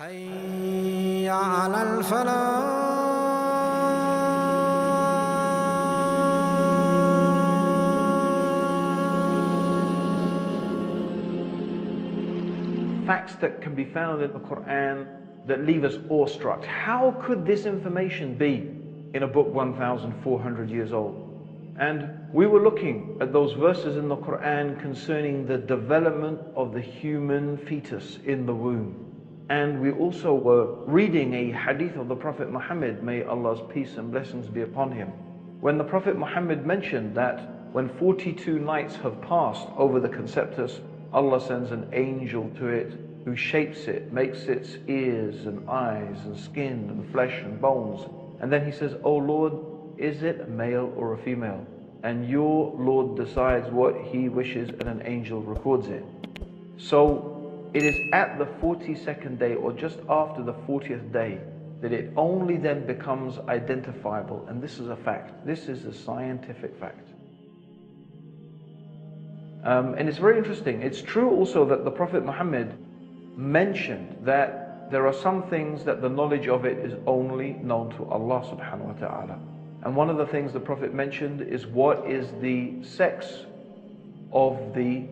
حي على الفلاح. Facts that can be found in the Qur'an that leave us awestruck. How could this information be in a book 1,400 years old? And we were looking at those verses in the Qur'an concerning the development of the human fetus in the womb. And we also were reading a hadith of the Prophet Muhammad, may Allah's peace and blessings be upon him, when the Prophet Muhammad mentioned that when 42 nights have passed over the conceptus, Allah sends an angel to it who shapes it, makes its ears and eyes and skin and flesh and bones. And then he says, "Oh Lord, is it a male or a female?" And your Lord decides what he wishes and an angel records it. So it is at the 42nd day or just after the 40th day that it only then becomes identifiable. And this is a fact. This is a scientific fact. And it's very interesting. It's true also that the Prophet Muhammad mentioned that there are some things that the knowledge of it is only known to Allah subhanahu wa ta'ala. And one of the things the Prophet mentioned is what is the sex of the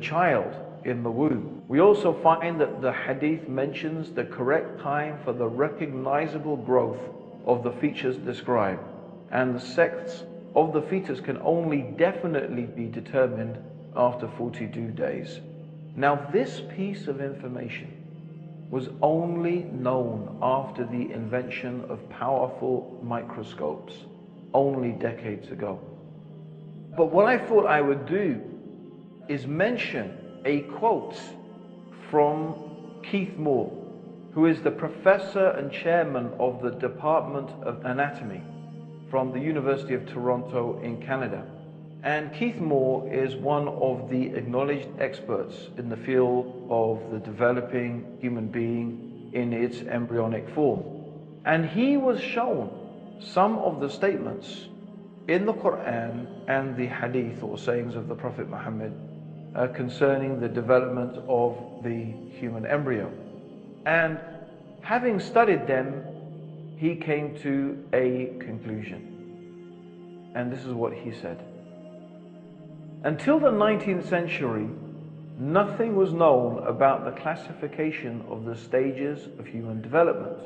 child in the womb. We also find that the hadith mentions the correct time for the recognizable growth of the features described, and the sex of the fetus can only definitely be determined after 42 days. Now this piece of information was only known after the invention of powerful microscopes, only decades ago. But what I thought I would do is mention a quote from Keith Moore, who is the professor and chairman of the Department of Anatomy from the University of Toronto in Canada. And Keith Moore is one of the acknowledged experts in the field of the developing human being in its embryonic form. And he was shown some of the statements in the Qur'an and the hadith or sayings of the Prophet Muhammad concerning the development of the human embryo. And having studied them, he came to a conclusion. And this is what he said. Until the 19th century, nothing was known about the classification of the stages of human development.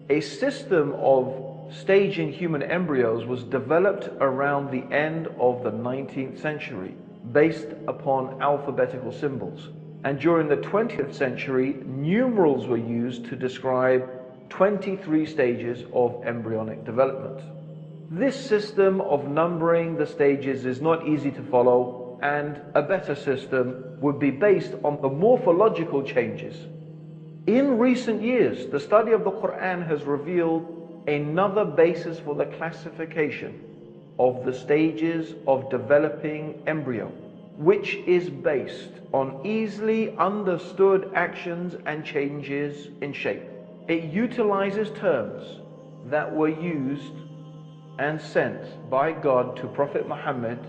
A system of staging human embryos was developed around the end of the 19th century, based upon alphabetical symbols. And during the 20th century, numerals were used to describe 23 stages of embryonic development. This system of numbering the stages is not easy to follow, and a better system would be based on the morphological changes. In recent years, the study of the Qur'an has revealed another basis for the classification of the stages of developing embryo, which is based on easily understood actions and changes in shape. It utilizes terms that were used and sent by God to Prophet Muhammad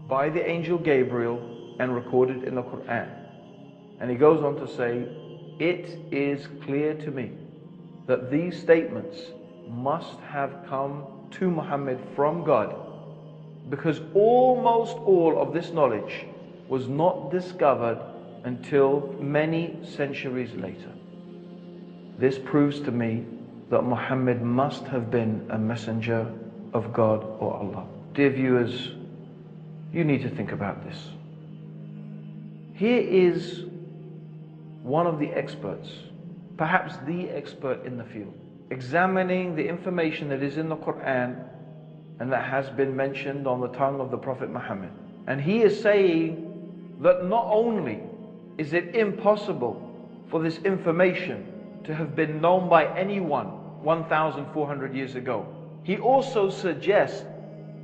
by the angel Gabriel and recorded in the Qur'an. And he goes on to say, "It is clear to me that these statements must have come to Muhammad from God, because almost all of this knowledge was not discovered until many centuries later. This proves to me that Muhammad must have been a messenger of God or Allah." Dear viewers, you need to think about this. Here is one of the experts, perhaps the expert in the field, examining the information that is in the Qur'an and that has been mentioned on the tongue of the Prophet Muhammad. And he is saying that not only is it impossible for this information to have been known by anyone 1,400 years ago, he also suggests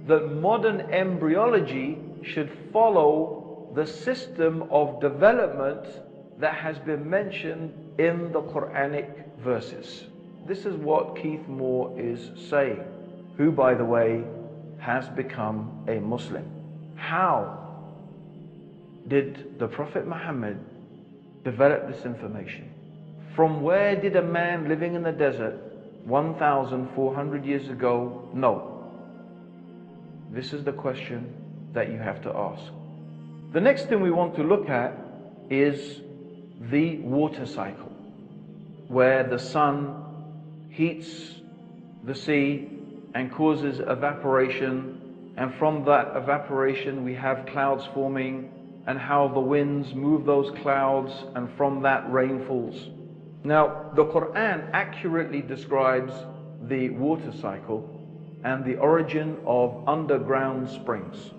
that modern embryology should follow the system of development that has been mentioned in the Quranic verses. This is what Keith Moore is saying, who, by the way, has become a Muslim. How did the Prophet Muhammad develop this information? From where did a man living in the desert 1,400 years ago know? This is the question that you have to ask. The next thing we want to look at is the water cycle, where the sun heats the sea and causes evaporation, and from that evaporation we have clouds forming, and how the winds move those clouds, and from that rain falls. Now, the Qur'an accurately describes the water cycle and the origin of underground springs.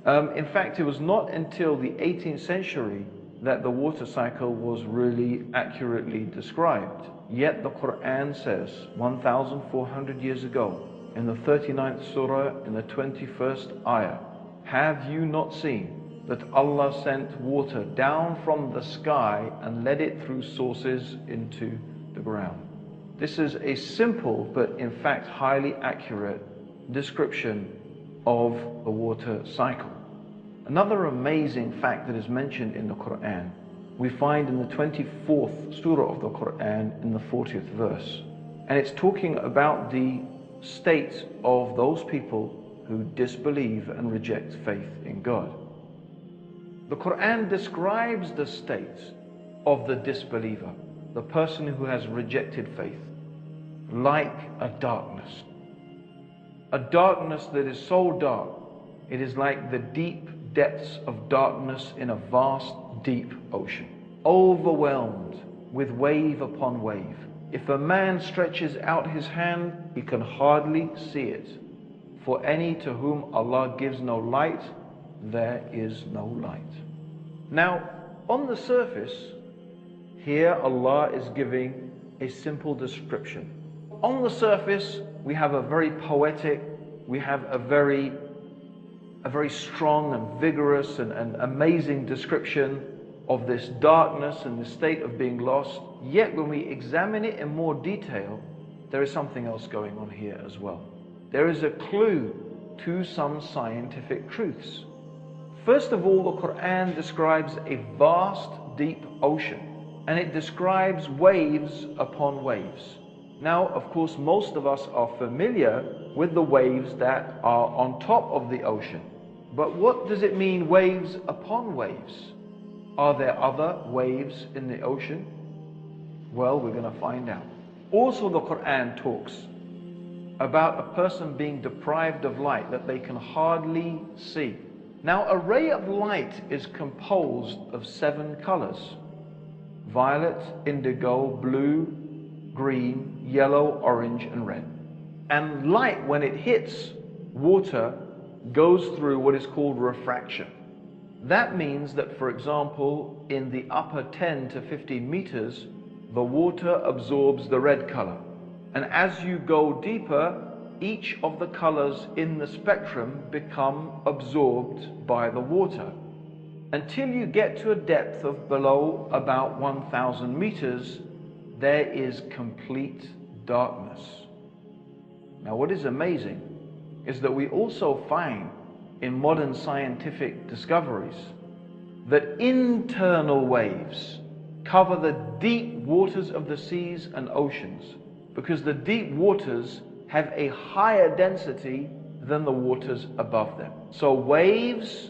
In fact, it was not until the 18th century that the water cycle was really accurately described. Yet the Qur'an says 1,400 years ago, in the 39th surah, in the 21st ayah, have you not seen that Allah sent water down from the sky and led it through sources into the ground? This is a simple but in fact highly accurate description of the water cycle. Another amazing fact that is mentioned in the Qur'an, we find in the 24th surah of the Qur'an in the 40th verse. And it's talking about the state of those people who disbelieve and reject faith in God. The Qur'an describes the state of the disbeliever, the person who has rejected faith, like a darkness. A darkness that is so dark, it is like the deep depths of darkness in a vast, deep ocean, overwhelmed with wave upon wave. If a man stretches out his hand, he can hardly see it. For any to whom Allah gives no light, there is no light. Now, on the surface, here Allah is giving a simple description. On the surface, we have a very poetic, we have a very strong and vigorous and amazing description of this darkness and the state of being lost. Yet when we examine it in more detail, there is something else going on here as well. There is a clue to some scientific truths. First of all, the Qur'an describes a vast, deep ocean, and it describes waves upon waves. Now, of course, most of us are familiar with the waves that are on top of the ocean. But what does it mean, waves upon waves? Are there other waves in the ocean? Well, we're going to find out. Also, the Qur'an talks about a person being deprived of light that they can hardly see. Now, a ray of light is composed of 7 colors: violet, indigo, blue, green, yellow, orange, and red. And light, when it hits water, goes through what is called refraction. That means that, for example, in the upper 10 to 15 meters, the water absorbs the red color. And as you go deeper, each of the colors in the spectrum become absorbed by the water, until you get to a depth of below about 1,000 meters, there is complete darkness. Now, what is amazing is that we also find in modern scientific discoveries that internal waves cover the deep waters of the seas and oceans, because the deep waters have a higher density than the waters above them. So waves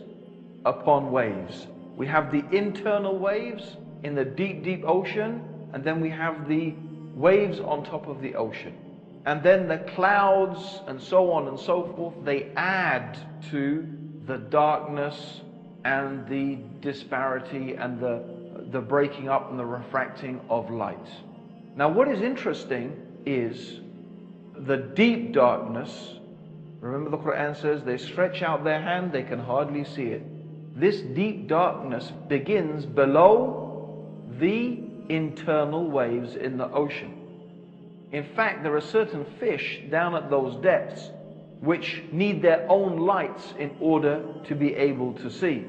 upon waves. We have the internal waves in the deep, deep ocean, and then we have the waves on top of the ocean. And then the clouds and so on and so forth, they add to the darkness and the disparity and the breaking up and the refracting of light. Now, what is interesting is the deep darkness. Remember, the Quran says they stretch out their hand, they can hardly see it. This deep darkness begins below the internal waves in the ocean. In fact, there are certain fish down at those depths which need their own lights in order to be able to see.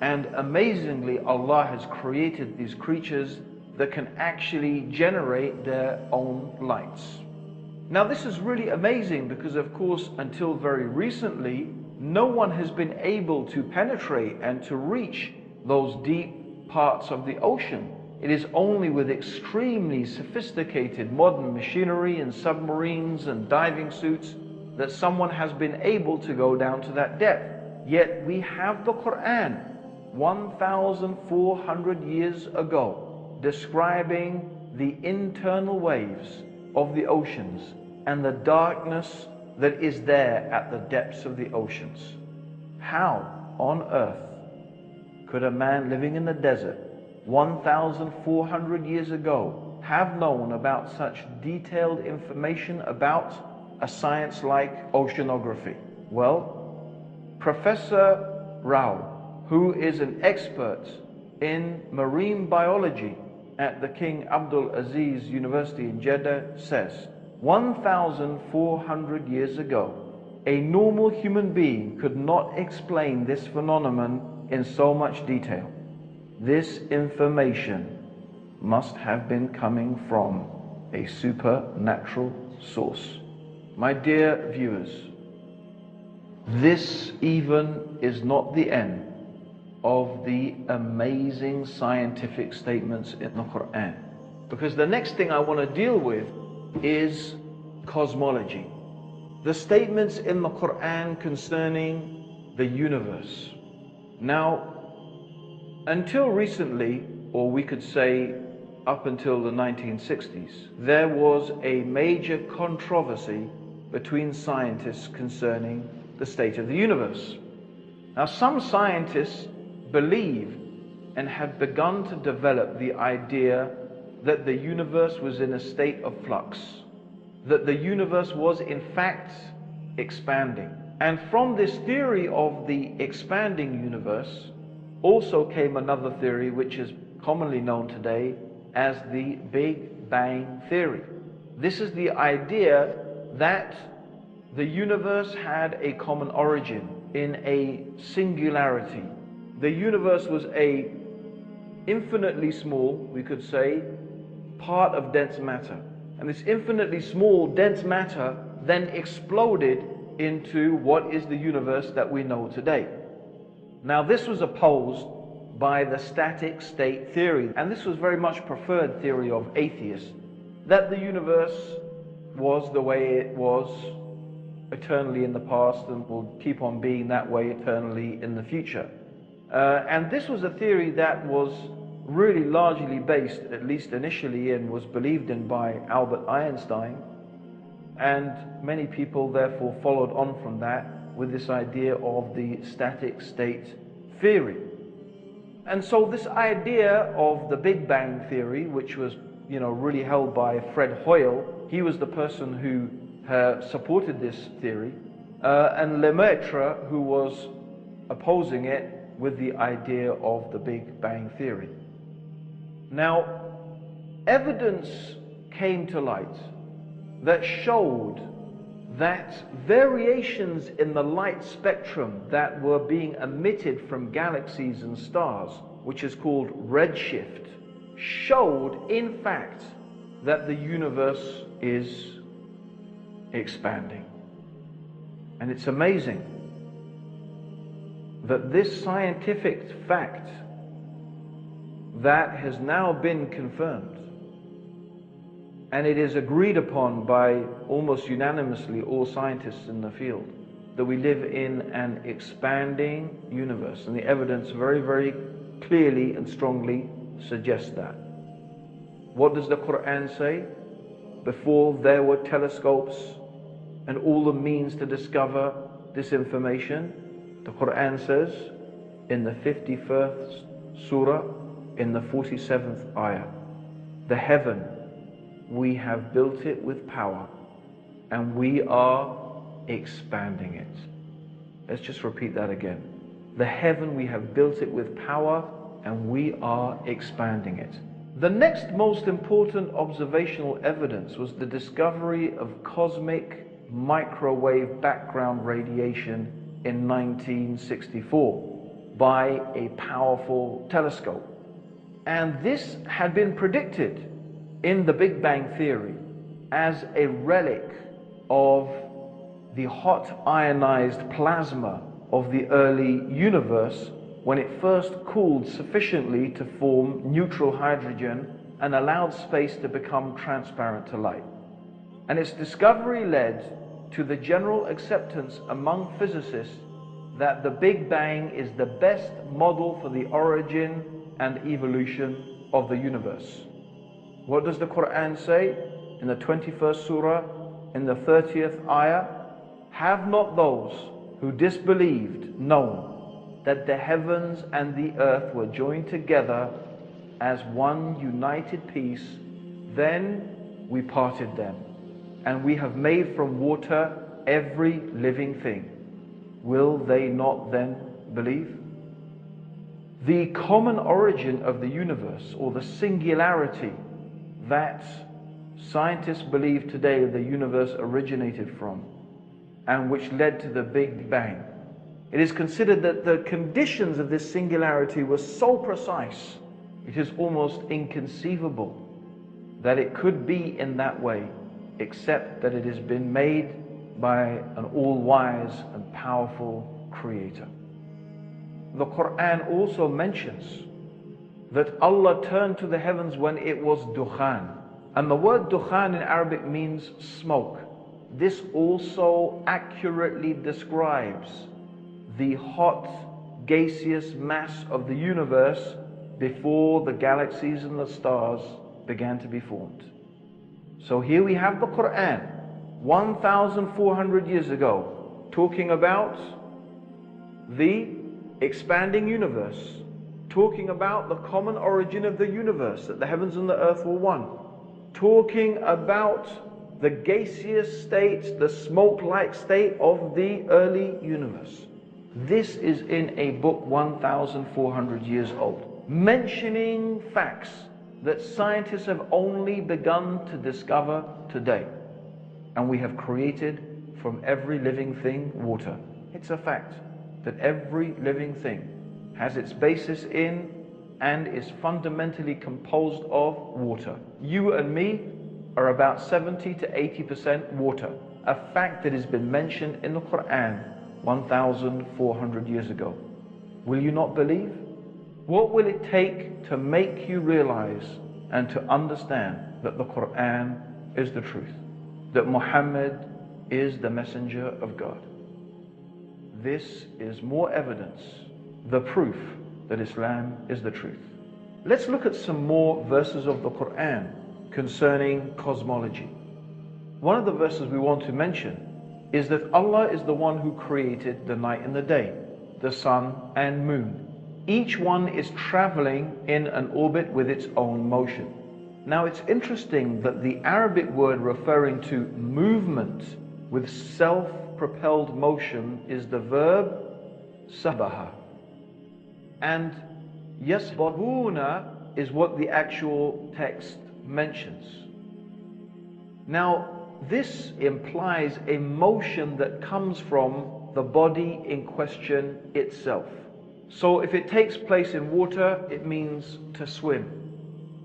And amazingly, Allah has created these creatures that can actually generate their own lights. Now, this is really amazing because, of course, until very recently, no one has been able to penetrate and to reach those deep parts of the ocean. It is only with extremely sophisticated modern machinery and submarines and diving suits that someone has been able to go down to that depth. Yet we have the Qur'an 1,400 years ago describing the internal waves of the oceans and the darkness that is there at the depths of the oceans. How on earth could a man living in the desert 1,400 years ago have known about such detailed information about a science like oceanography? Well, Professor Rao, who is an expert in marine biology at the King Abdul Aziz University in Jeddah, says 1,400 years ago, a normal human being could not explain this phenomenon in so much detail. This information must have been coming from a supernatural source. My dear viewers, this even is not the end of the amazing scientific statements in the Qur'an. Because the next thing I want to deal with is cosmology. The statements in the Qur'an concerning the universe. Now, until recently, or we could say up until the 1960s, there was a major controversy between scientists concerning the state of the universe. Now, some scientists believe and have begun to develop the idea that the universe was in a state of flux, that the universe was in fact expanding. And from this theory of the expanding universe also came another theory which is commonly known today as the Big Bang Theory. This is the idea that the universe had a common origin in a singularity. The universe was a infinitely small, we could say, part of dense matter. And this infinitely small dense matter then exploded into what is the universe that we know today. Now, this was opposed by the static state theory, and this was very much preferred theory of atheists, that the universe was the way it was eternally in the past and will keep on being that way eternally in the future. And this was a theory that was really largely based, at least initially, and was believed in by Albert Einstein. And many people therefore followed on from that with this idea of the static state theory. And so this idea of the Big Bang Theory, which was, really held by Fred Hoyle, he was the person who supported this theory, and Lemaitre, who was opposing it with the idea of the Big Bang Theory. Now, evidence came to light that showed that variations in the light spectrum that were being emitted from galaxies and stars, which is called redshift, showed in fact that the universe is expanding. And it's amazing that this scientific fact that has now been confirmed, and it is agreed upon by almost unanimously all scientists in the field, that we live in an expanding universe, and the evidence very, very clearly and strongly suggests that. What does the Qur'an say? Before there were telescopes and all the means to discover this information, the Qur'an says in the 51st surah, in the 47th ayah, the heaven, we have built it with power and we are expanding it. Let's just repeat that again. The heaven, we have built it with power and we are expanding it. The next most important observational evidence was the discovery of cosmic microwave background radiation in 1964 by a powerful telescope. And this had been predicted in the Big Bang Theory as a relic of the hot ionized plasma of the early universe when it first cooled sufficiently to form neutral hydrogen and allowed space to become transparent to light. And its discovery led to the general acceptance among physicists that the Big Bang is the best model for the origin and evolution of the universe. What does the Qur'an say in the 21st surah, in the 30th ayah? Have not those who disbelieved known that the heavens and the earth were joined together as one united piece? Then we parted them, and we have made from water every living thing. Will they not then believe? The common origin of the universe, or the singularity that scientists believe today the universe originated from, and which led to the Big Bang. It is considered that the conditions of this singularity were so precise, it is almost inconceivable that it could be in that way, except that it has been made by an all-wise and powerful creator. The Qur'an also mentions that Allah turned to the heavens when it was dukhan. And the word dukhan in Arabic means smoke. This also accurately describes the hot gaseous mass of the universe before the galaxies and the stars began to be formed. So here we have the Qur'an 1,400 years ago talking about the expanding universe, talking about the common origin of the universe, that the heavens and the earth were one, talking about the gaseous state, the smoke-like state of the early universe. This is in a book 1,400 years old, mentioning facts that scientists have only begun to discover today. And we have created from every living thing water. It's a fact that every living thing has its basis in and is fundamentally composed of water. You and me are about 70 to 80% water, a fact that has been mentioned in the Qur'an 1,400 years ago. Will you not believe? What will it take to make you realize and to understand that the Qur'an is the truth, that Muhammad is the messenger of God? This is more evidence, the proof that Islam is the truth. Let's look at some more verses of the Qur'an concerning cosmology. One of the verses we want to mention is that Allah is the one who created the night and the day, the sun and moon. Each one is traveling in an orbit with its own motion. Now it's interesting that the Arabic word referring to movement with self-propelled motion is the verb sabaha. And yasbahuna is what the actual text mentions. Now this implies a motion that comes from the body in question itself. So if it takes place in water, it means to swim.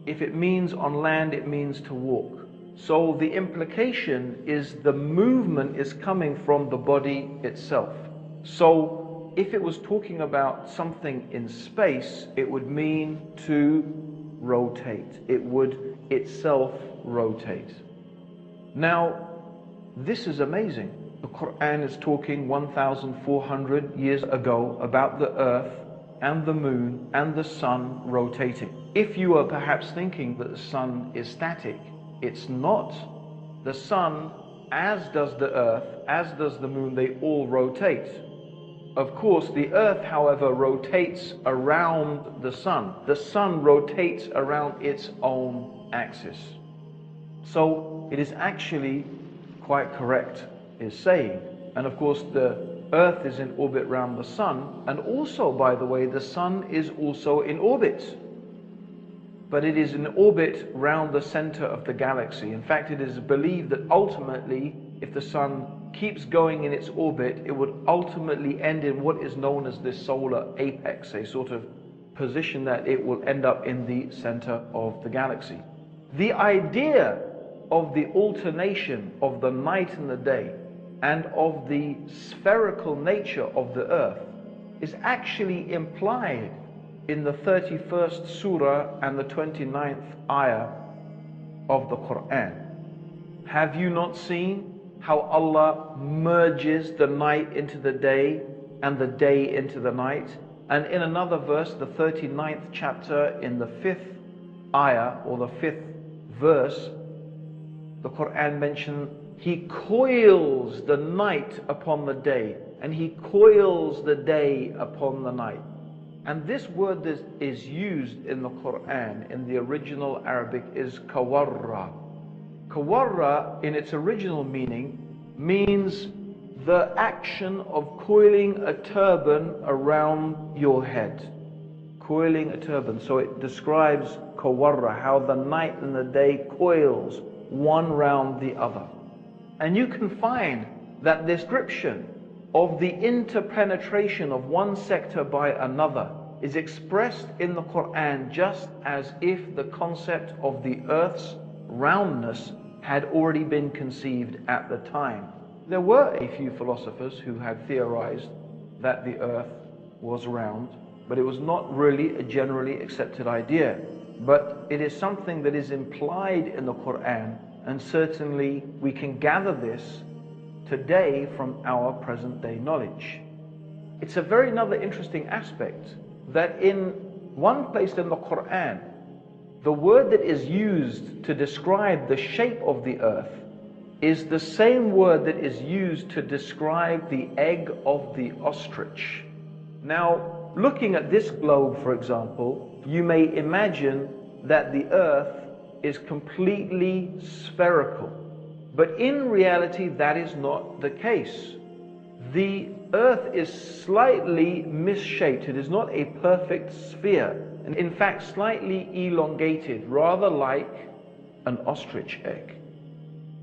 If it means on land, it means to walk. So the implication is the movement is coming from the body itself. So if it was talking about something in space, it would mean to rotate. It would itself rotate. Now, this is amazing. The Qur'an is talking 1,400 years ago about the earth and the moon and the sun rotating. If you are perhaps thinking that the sun is static, it's not. The sun, as does the earth, as does the moon, they all rotate. Of course, the earth, however, rotates around the sun. The sun rotates around its own axis. So it is actually quite correct, is saying. And of course, the earth is in orbit around the sun. And also, by the way, the sun is also in orbit. But it is in orbit round the center of the galaxy. In fact, it is believed that ultimately, if the sun keeps going in its orbit, it would ultimately end in what is known as the solar apex, a sort of position that it will end up in the center of the galaxy. The idea of the alternation of the night and the day and of the spherical nature of the earth is actually implied in the 31st surah and the 29th ayah of the Qur'an. Have you not seen how Allah merges the night into the day and the day into the night? And in another verse, the 39th chapter, in the 5th ayah or the 5th verse, the Qur'an mentions He coils the night upon the day and He coils the day upon the night. And this word that is used in the Qur'an in the original Arabic is kawarra. Kawarra in its original meaning means the action of coiling a turban around your head. Coiling a turban. So it describes kawarra, how the night and the day coils one round the other. And you can find that description of the interpenetration of one sector by another is expressed in the Qur'an just as if the concept of the earth's roundness had already been conceived at the time. There were a few philosophers who had theorized that the earth was round, but it was not really a generally accepted idea. But it is something that is implied in the Qur'an, and certainly we can gather this today from our present day knowledge. It's a very another interesting aspect that in one place in the Qur'an, the word that is used to describe the shape of the earth is the same word that is used to describe the egg of the ostrich. Now, looking at this globe, for example, you may imagine that the earth is completely spherical. But in reality, that is not the case. The earth is slightly misshaped. It is not a perfect sphere, and in fact slightly elongated, rather like an ostrich egg.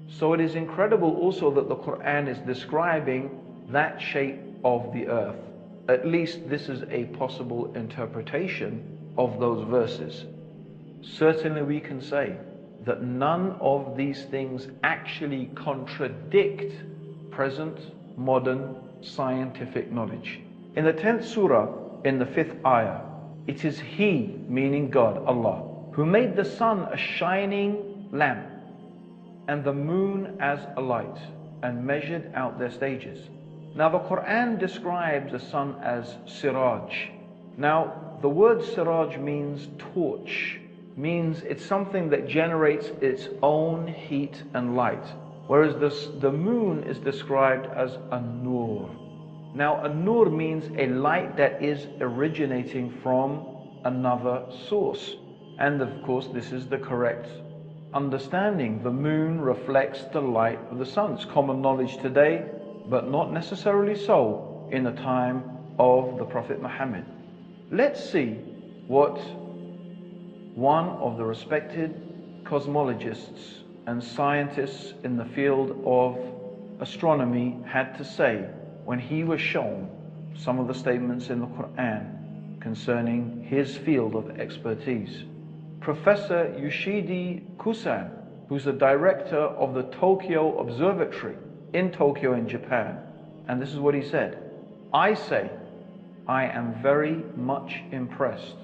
So it is incredible also that the Qur'an is describing that shape of the earth. At least this is a possible interpretation of those verses. Certainly we can say that none of these things actually contradict present modern scientific knowledge. In the 10th surah, in the 5th ayah, it is He, meaning God, Allah, who made the sun a shining lamp and the moon as a light and measured out their stages. Now the Qur'an describes the sun as siraj. Now the word siraj means torch, means it's something that generates its own heat and light. Whereas the moon is described as a nur. Now a nur means a light that is originating from another source. And of course this is the correct understanding. The moon reflects the light of the sun. It's common knowledge today, but not necessarily so in the time of the Prophet Muhammad. Let's see what one of the respected cosmologists and scientists in the field of astronomy had to say when he was shown some of the statements in the Qur'an concerning his field of expertise. Professor Yoshidi Kusan, who's the director of the Tokyo Observatory in Tokyo in Japan, and this is what he said: I say, I am very much impressed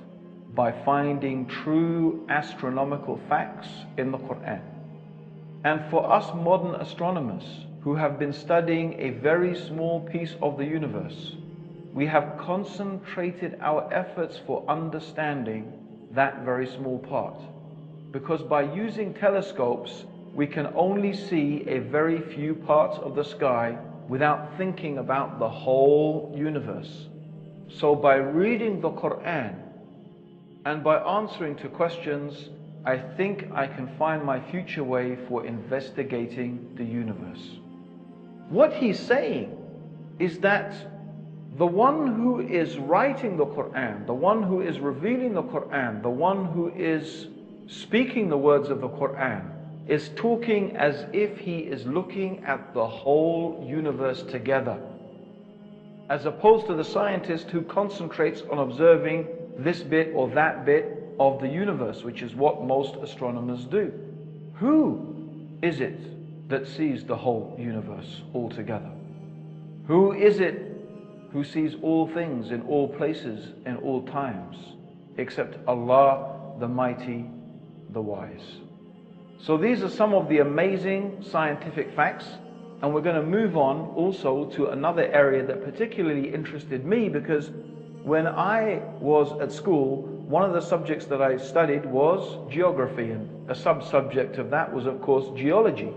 by finding true astronomical facts in the Qur'an. And for us modern astronomers who have been studying a very small piece of the universe, we have concentrated our efforts for understanding that very small part. Because by using telescopes, we can only see a very few parts of the sky without thinking about the whole universe. So by reading the Qur'an and by answering to questions, I think I can find my future way for investigating the universe. What he's saying is that the one who is writing the Qur'an, the one who is revealing the Qur'an, the one who is speaking the words of the Qur'an, is talking as if he is looking at the whole universe together, as opposed to the scientist who concentrates on observing this bit or that bit of the universe, which is what most astronomers do. Who is it that sees the whole universe altogether? Who is it who sees all things in all places in all times, except Allah, the Mighty, the Wise. So these are some of the amazing scientific facts, and we're going to move on also to another area that particularly interested me, because when I was at school, one of the subjects that I studied was geography, and a sub-subject of that was, of course, geology.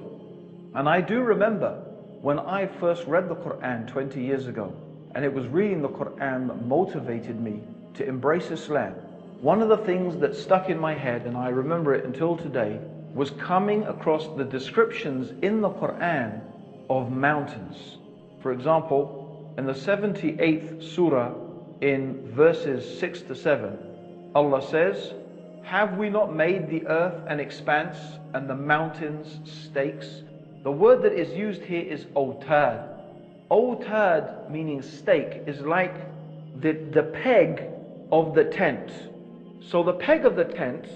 And I do remember when I first read the Qur'an 20 years ago, and it was reading the Qur'an that motivated me to embrace Islam. One of the things that stuck in my head, and I remember it until today, was coming across the descriptions in the Qur'an of mountains. For example, in the 78th surah, in verses 6 to 7, Allah says, "Have we not made the earth an expanse and the mountains stakes?" The word that is used here is awtad. Awtad, meaning stake, is like the peg of the tent. So the peg of the tent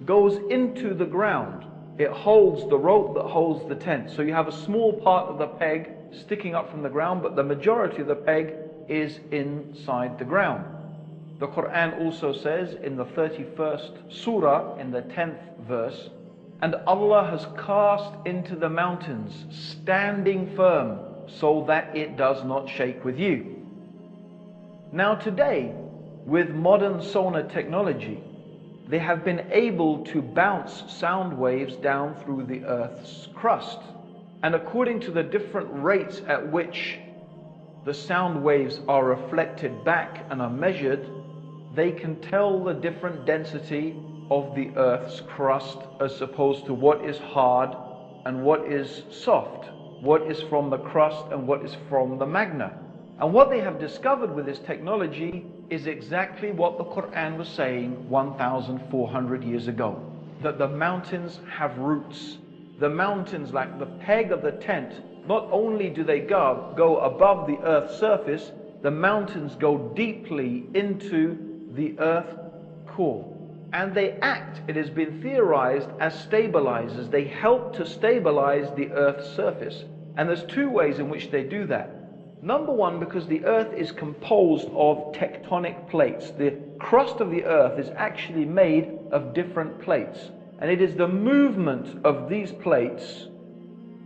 goes into the ground. It holds the rope that holds the tent. So you have a small part of the peg sticking up from the ground, but the majority of the peg is inside the ground. The Qur'an also says in the 31st surah, in the 10th verse, "And Allah has cast into the mountains, standing firm, so that it does not shake with you." Now today, with modern sonar technology, they have been able to bounce sound waves down through the Earth's crust. And according to the different rates at which the sound waves are reflected back and are measured, they can tell the different density of the Earth's crust as opposed to what is hard and what is soft, what is from the crust and what is from the magma. And what they have discovered with this technology is exactly what the Qur'an was saying 1,400 years ago, that the mountains have roots. The mountains, like the peg of the tent, not only do they go above the earth's surface, the mountains go deeply into the earth core. And they act, it has been theorized, as stabilizers. They help to stabilize the earth's surface. And there's two ways in which they do that. Number one, because the earth is composed of tectonic plates. The crust of the earth is actually made of different plates. And it is the movement of these plates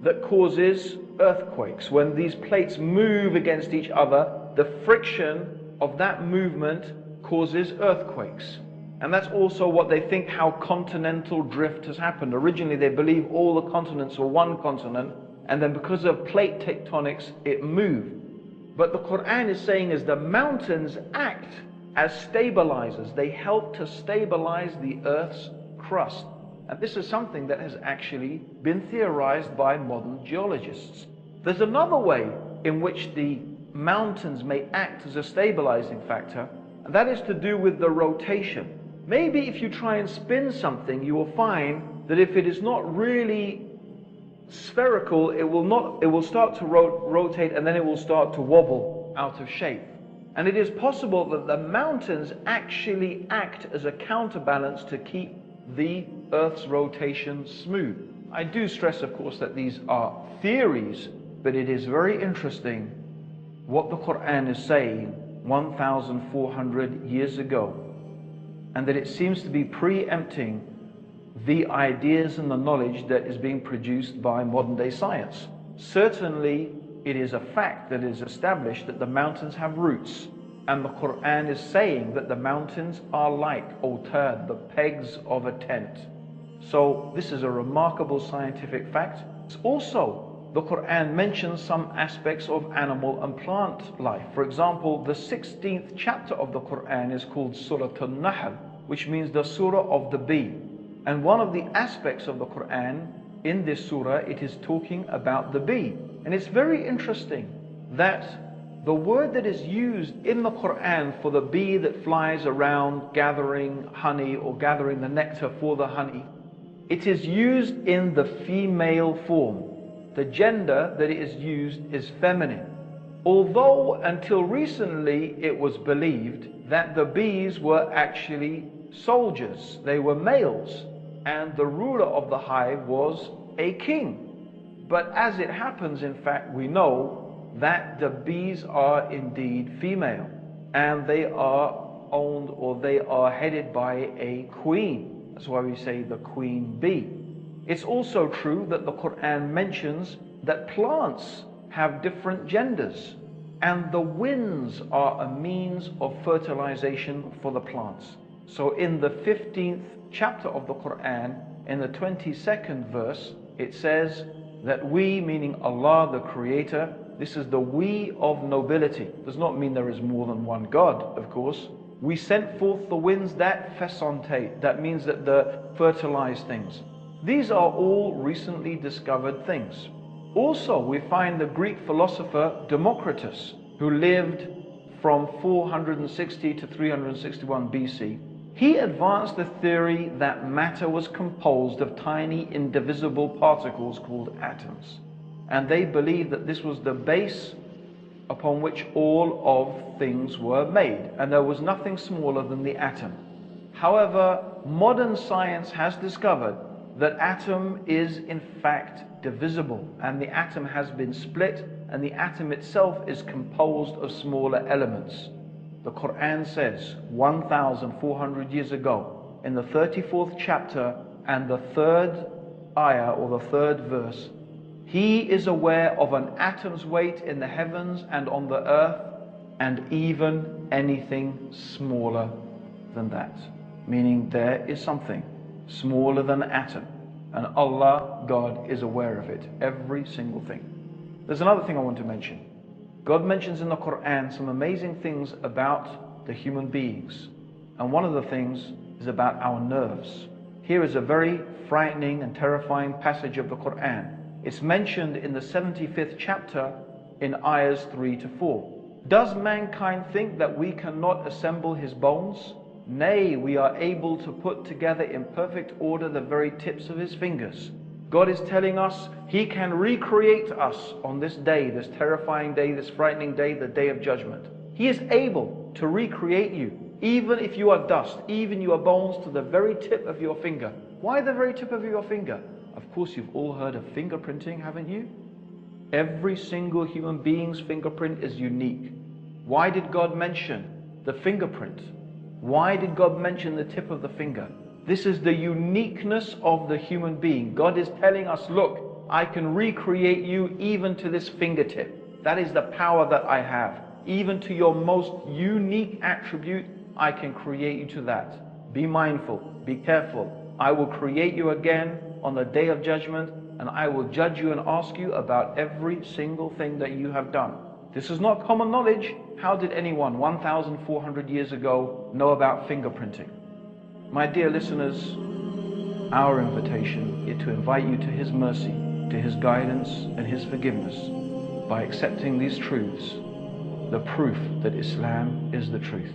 that causes earthquakes. When these plates move against each other, the friction of that movement causes earthquakes. And that's also what they think how continental drift has happened. Originally they believe all the continents were one continent, and then because of plate tectonics it moved. But the Qur'an is saying is the mountains act as stabilizers. They help to stabilize the earth's crust. And this is something that has actually been theorized by modern geologists. There's another way in which the mountains may act as a stabilizing factor, and that is to do with the rotation. Maybe if you try and spin something, you will find that if it is not really spherical, it will start to rotate, and then it will start to wobble out of shape. And it is possible that the mountains actually act as a counterbalance to keep the Earth's rotation smooth. I do stress, of course, that these are theories, but it is very interesting what the Qur'an is saying 1,400 years ago, and that it seems to be preempting the ideas and the knowledge that is being produced by modern day science. Certainly, it is a fact that is established that the mountains have roots, and the Qur'an is saying that the mountains are like awtad, the pegs of a tent. So this is a remarkable scientific fact. Also, the Qur'an mentions some aspects of animal and plant life. For example, the 16th chapter of the Qur'an is called Surah An-Nahl, which means the surah of the bee. And one of the aspects of the Qur'an in this surah, it is talking about the bee. And it's very interesting that the word that is used in the Qur'an for the bee that flies around gathering honey or gathering the nectar for the honey, it is used in the female form. The gender that it is used is feminine. Although until recently it was believed that the bees were actually soldiers, they were males, and the ruler of the hive was a king. But as it happens, in fact, we know that the bees are indeed female, and they are owned, or they are headed by a queen. That's why we say the queen bee. It's also true that the Qur'an mentions that plants have different genders, and the winds are a means of fertilization for the plants. So in the 15th chapter of the Qur'an, in the 22nd verse, it says that we, meaning Allah the Creator, this is the we of nobility. Does not mean there is more than one God, of course. We sent forth the winds that fesontate. That means that they fertilize things. These are all recently discovered things. Also, we find the Greek philosopher Democritus, who lived from 460 to 361 BC. He advanced the theory that matter was composed of tiny indivisible particles called atoms. And they believed that this was the base upon which all of things were made, and there was nothing smaller than the atom. However, modern science has discovered that atom is in fact divisible, and the atom has been split, and the atom itself is composed of smaller elements. The Qur'an says 1,400 years ago, in the 34th chapter and the 3rd ayah, or the 3rd verse, He is aware of an atom's weight in the heavens and on the earth, and even anything smaller than that. Meaning there is something smaller than an atom, and Allah, God, is aware of it, every single thing. There's another thing I want to mention. God mentions in the Qur'an some amazing things about the human beings, and one of the things is about our nerves. Here is a very frightening and terrifying passage of the Qur'an. It's mentioned in the 75th chapter in ayahs 3 to 4. Does mankind think that we cannot assemble his bones? Nay, we are able to put together in perfect order the very tips of his fingers. God is telling us He can recreate us on this day, this terrifying day, this frightening day, the day of judgment. He is able to recreate you, even if you are dust, even your bones, to the very tip of your finger. Why the very tip of your finger? Of course, you've all heard of fingerprinting, haven't you? Every single human being's fingerprint is unique. Why did God mention the fingerprint? Why did God mention the tip of the finger? This is the uniqueness of the human being. God is telling us, look, I can recreate you even to this fingertip. That is the power that I have. Even to your most unique attribute, I can create you to that. Be mindful, be careful. I will create you again on the day of judgment, and I will judge you and ask you about every single thing that you have done. This is not common knowledge. How did anyone 1,400 years ago know about fingerprinting? My dear listeners, our invitation is to invite you to His mercy, to His guidance and His forgiveness by accepting these truths, the proof that Islam is the truth.